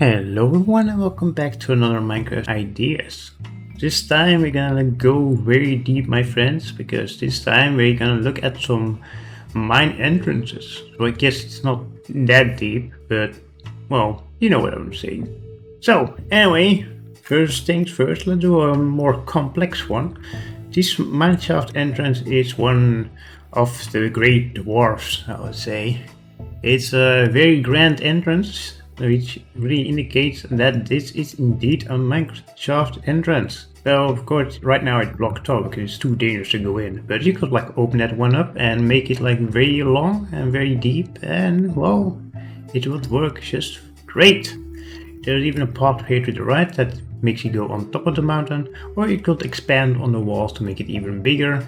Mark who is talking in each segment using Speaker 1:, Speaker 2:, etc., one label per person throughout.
Speaker 1: Hello everyone and welcome back to another Minecraft Ideas. This time we're gonna go very deep, my friends, because this time we're gonna look at some mine entrances. So I guess it's not that deep, but well, you know what I'm saying. So anyway, first things first, let's do a more complex one. This Mineshaft entrance is one of the great dwarfs, I would say. It's a very grand entrance, which really indicates that this is indeed a Mineshaft entrance. Well, of course, right now it's blocked off because it's too dangerous to go in, but you could like open that one up and make it like very long and very deep, and well, it would work just great. There's even a pathway to the right that makes you go on top of the mountain, or you could expand on the walls to make it even bigger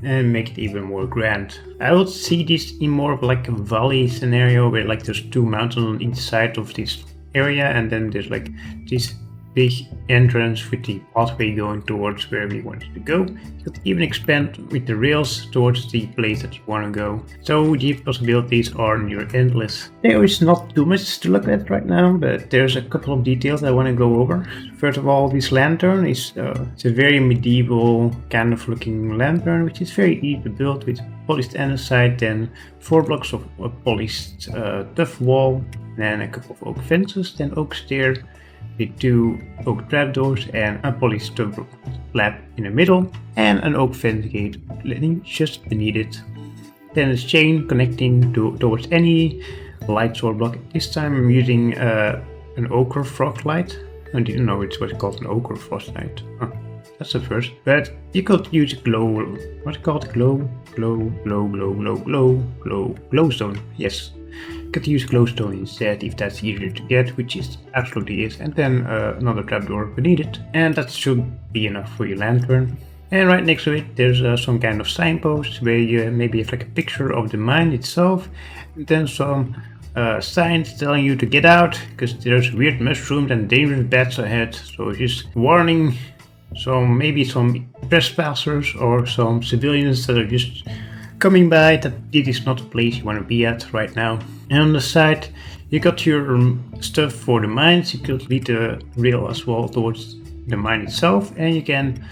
Speaker 1: and make it even more grand. I would see this in more of like a valley scenario where like there's two mountains on each side of this area, and then there's like this big entrance with the pathway going towards where we want to go. You could even expand with the rails towards the place that you want to go. So the possibilities are near endless. There is not too much to look at right now, but there's a couple of details I want to go over. First of all, this lantern is it's a very medieval kind of looking lantern, which is very easy to build with polished andesite, then 4 blocks of a polished tough wall, then a couple of oak fences, then oak stair, with 2 oak trapdoors and a polished slab in the middle, and an oak fence gate leading just beneath it. Then a chain connecting towards any light source block. This time I'm using an ochre frost light. I didn't know it's what's called an ochre frost light. Oh, that's the first. But you could use glowstone. Yes. You could use glowstone instead if that's easier to get, which it absolutely is, and then another trapdoor beneath it, and that should be enough for your lantern. And right next to it there's some kind of signpost where you maybe have like a picture of the mine itself, and then some signs telling you to get out because there's weird mushrooms and dangerous bats ahead. So just warning maybe some trespassers or some civilians that are just coming by that this is not a place you want to be at right now. And on the side you got your stuff for the mines. You could lead the rail as well towards the mine itself, and you can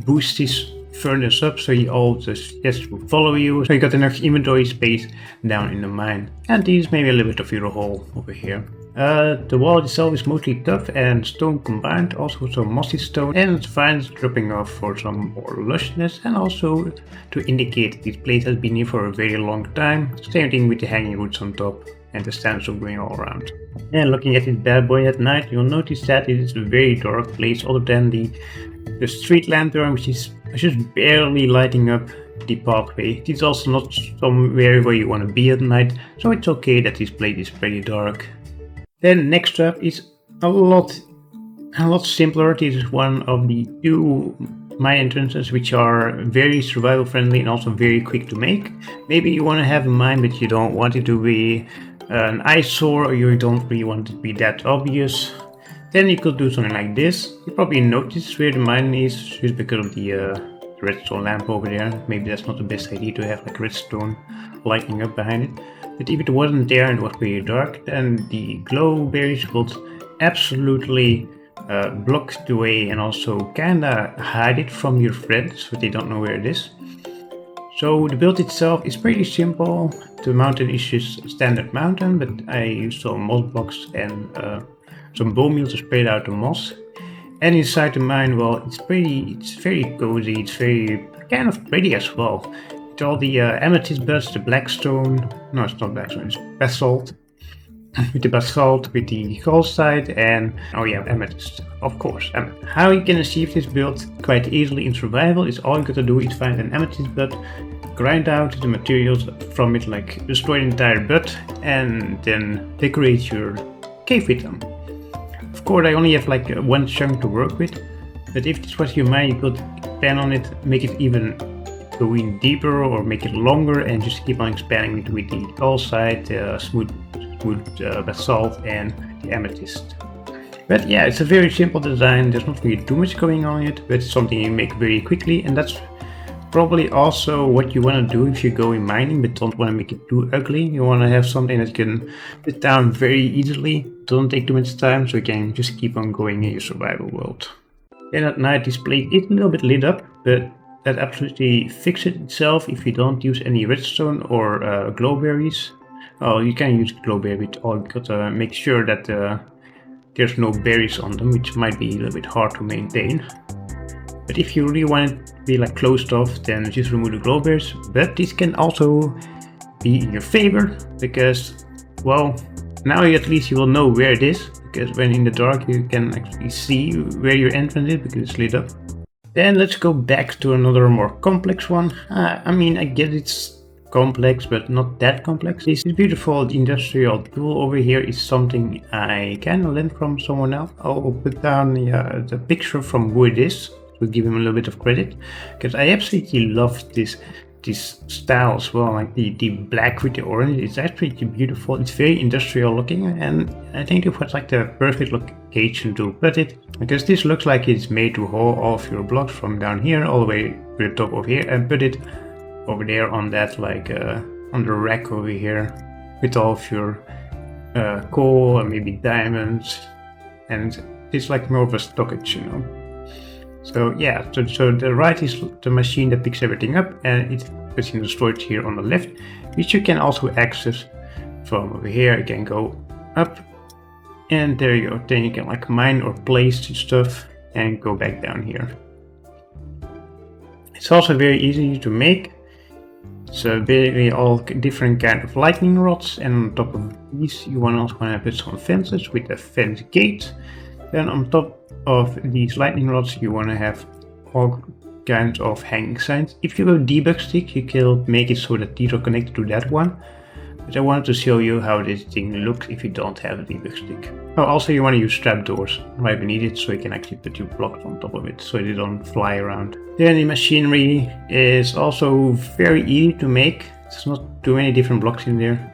Speaker 1: boost this furnace up so you all just will follow you, so you got enough inventory space down in the mine. And this is maybe a little bit of your hole over here. The wall itself is mostly tough and stone combined, also some mossy stone, and vines dropping off for some more lushness, and also to indicate this place has been here for a very long time. Same thing with the hanging roots on top and the sandstone going all around. And looking at this bad boy at night, you'll notice that it is a very dark place, other than the street lantern, which is just barely lighting up the pathway. It's also not somewhere where you want to be at night, so it's okay that this place is pretty dark. Then next up is a lot simpler. This is one of the 2 mine entrances which are very survival friendly and also very quick to make. Maybe you want to have a mine but you don't want it to be an eyesore, or you don't really want it to be that obvious. Then you could do something like this. You probably notice where the mine is just because of the redstone lamp over there. Maybe that's not the best idea to have like redstone lighting up behind it. But if it wasn't there and it was very dark, then the glow berries would absolutely block the way and also kinda hide it from your friends, so they don't know where it is. So the build itself is pretty simple. The mountain is just a standard mountain, but I used some moss blocks and some bone meal to spread out the moss. And inside the mine, well, it's very cozy, it's very kind of pretty as well. With all the amethyst buds, the blackstone, no, it's not blackstone, it's basalt. With the basalt, with the calcite, and oh yeah, amethyst, of course. How you can achieve this build quite easily in survival is all you gotta do is find an amethyst bud, grind out the materials from it, like destroy the entire bud, and then decorate your cave with them. Of course, I only have like 1 chunk to work with, but if this was your mine, you could expand on it, make it even go in deeper or make it longer, and just keep on expanding it with the calcite, smooth basalt, and the amethyst. But yeah, it's a very simple design. There's not really too much going on yet, but it's something you make very quickly, and that's Probably also what you want to do if you go in mining but don't want to make it too ugly. You want to have something that you can put down very easily, doesn't take too much time, so you can just keep on going in your survival world. Then at night this place is a little bit lit up, but that absolutely fixes itself if you don't use any redstone or glowberries. Oh, you can use glowberry, but you gotta make sure that there's no berries on them, which might be a little bit hard to maintain. But if you really want it to be like closed off, then just remove the glowberries. But this can also be in your favor, because, well, now at least you will know where it is, because when in the dark you can actually see where your entrance is because it's lit up. Then let's go back to another more complex one. I mean, I get it's complex, but not that complex. This beautiful industrial tool over here is something I kind of learned from someone else. I'll put down the picture from who it is to give him a little bit of credit, because I absolutely love this style as well, like the black with the orange. It's actually beautiful. It's very industrial looking, and I think it was like the perfect location to put it, because this looks like it's made to haul all of your blocks from down here all the way to the top over here and put it over there on that, like on the rack over here with all of your coal and maybe diamonds, and it's like more of a stockage, you know. So yeah, so the right is the machine that picks everything up, and it puts in the storage here on the left, which you can also access from over here. You can go up, and there you go. Then you can like mine or place stuff and go back down here. It's also very easy to make. So basically all different kind of lightning rods, and on top of these you also want to put some fences with a fence gate. Then on top of these lightning rods you want to have all kinds of hanging signs. If you go debug stick you can make it so that these are connected to that one, but I wanted to show you how this thing looks if you don't have a debug stick. Oh, also you want to use trapdoors right beneath it, so you can actually put your blocks on top of it so they don't fly around. Then the machinery is also very easy to make. There's not too many different blocks in there.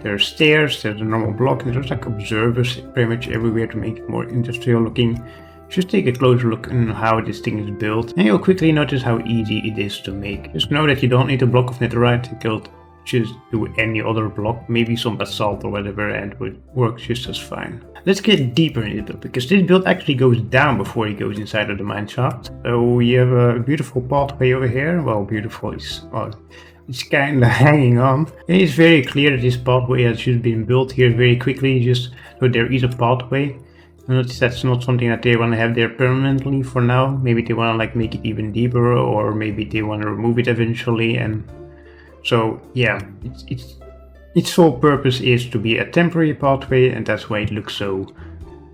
Speaker 1: There are stairs, there's a normal block, and there's like observers pretty much everywhere to make it more industrial looking. Just take a closer look on how this thing is built, and you'll quickly notice how easy it is to make. Just know that you don't need a block of netherite, you can just do any other block, maybe some basalt or whatever, and it would work just as fine. Let's get deeper into the build, because this build actually goes down before it goes inside of the mineshaft. So we have a beautiful pathway over here. Well, beautiful is... well, it's kind of hanging on. And it's very clear that this pathway has just been built here very quickly, just so there is a pathway. Notice that's not something that they want to have there permanently for now. Maybe they want to like make it even deeper, or maybe they want to remove it eventually. And so yeah, its sole purpose is to be a temporary pathway, and that's why it looks so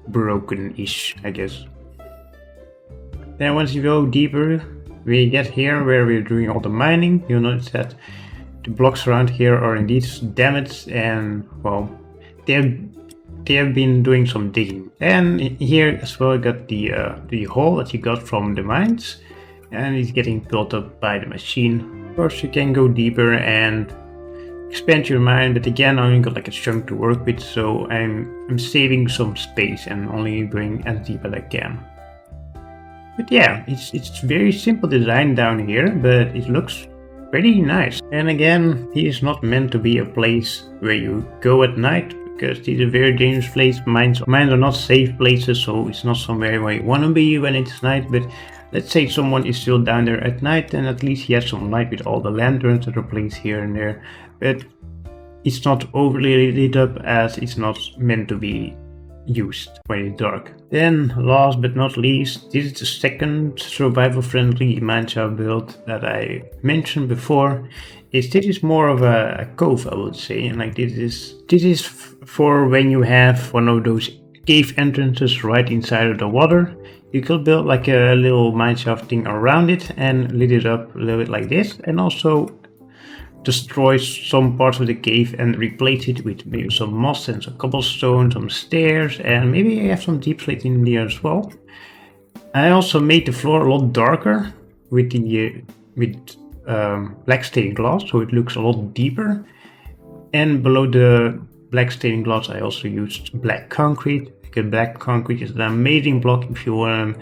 Speaker 1: broken-ish, I guess. Then once you go deeper, we get here where we're doing all the mining. You'll notice that the blocks around here are indeed damaged, and well, they have been doing some digging. And here as well, you got the hole that you got from the mines, and it's getting filled up by the machine. Of course, you can go deeper and expand your mine, but again, I only got like a chunk to work with, so I'm saving some space and only going as deep as I can. But yeah, it's very simple design down here, but it looks pretty nice. And again, this is not meant to be a place where you go at night, because these are very dangerous places. Mines are not safe places, so it's not somewhere where you want to be when it's night. But let's say someone is still down there at night, then at least he has some light with all the lanterns that are placed here and there. But it's not overly lit up, as it's not meant to be used when it's dark. Then last but not least, this is the second survival friendly mineshaft build that I mentioned before. This is more of a cove, I would say, and like this is for when you have one of those cave entrances right inside of the water. You could build like a little mineshaft thing around it and lit it up a little bit like this, and also destroy some parts of the cave and replace it with maybe some moss and some cobblestone, some stairs, and maybe I have some deep slate in there as well. I also made the floor a lot darker with the black stained glass, so it looks a lot deeper. And below the black stained glass I also used black concrete, because black concrete is an amazing block if you want to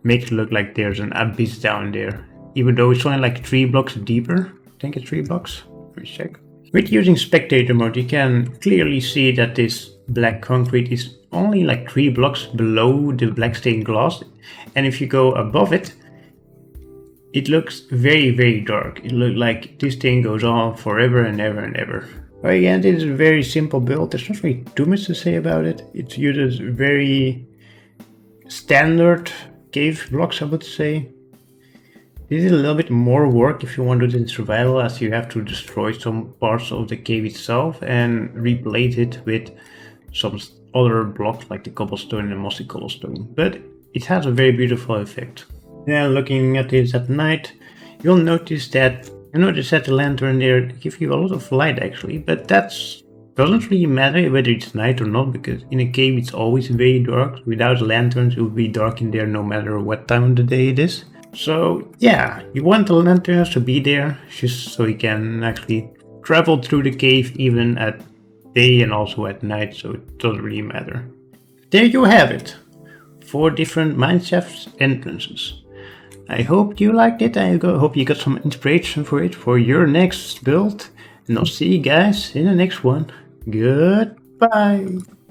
Speaker 1: make it look like there's an abyss down there. even though it's only like 3 blocks deeper. I think it's 3 blocks. Let me check. With using spectator mode, you can clearly see that this black concrete is only like 3 blocks below the black stained glass, and if you go above it, it looks very, very dark. It looks like this thing goes on forever and ever and ever. But again, this is a very simple build. There's not really too much to say about it. It uses very standard cave blocks, I would say. This is a little bit more work if you want to do it in survival, as you have to destroy some parts of the cave itself and replace it with some other blocks like the cobblestone and the mossy cobblestone. But it has a very beautiful effect. Now looking at this at night, you'll notice that the lantern there gives you a lot of light actually, but that doesn't really matter whether it's night or not, because in a cave it's always very dark. Without lanterns it would be dark in there no matter what time of the day it is. So yeah, you want the lanterns to be there just so you can actually travel through the cave even at day and also at night, so it doesn't really matter. There you have it. 4 different mineshaft entrances. I hope you liked it. I hope you got some inspiration for it for your next build. And I'll see you guys in the next one. Goodbye.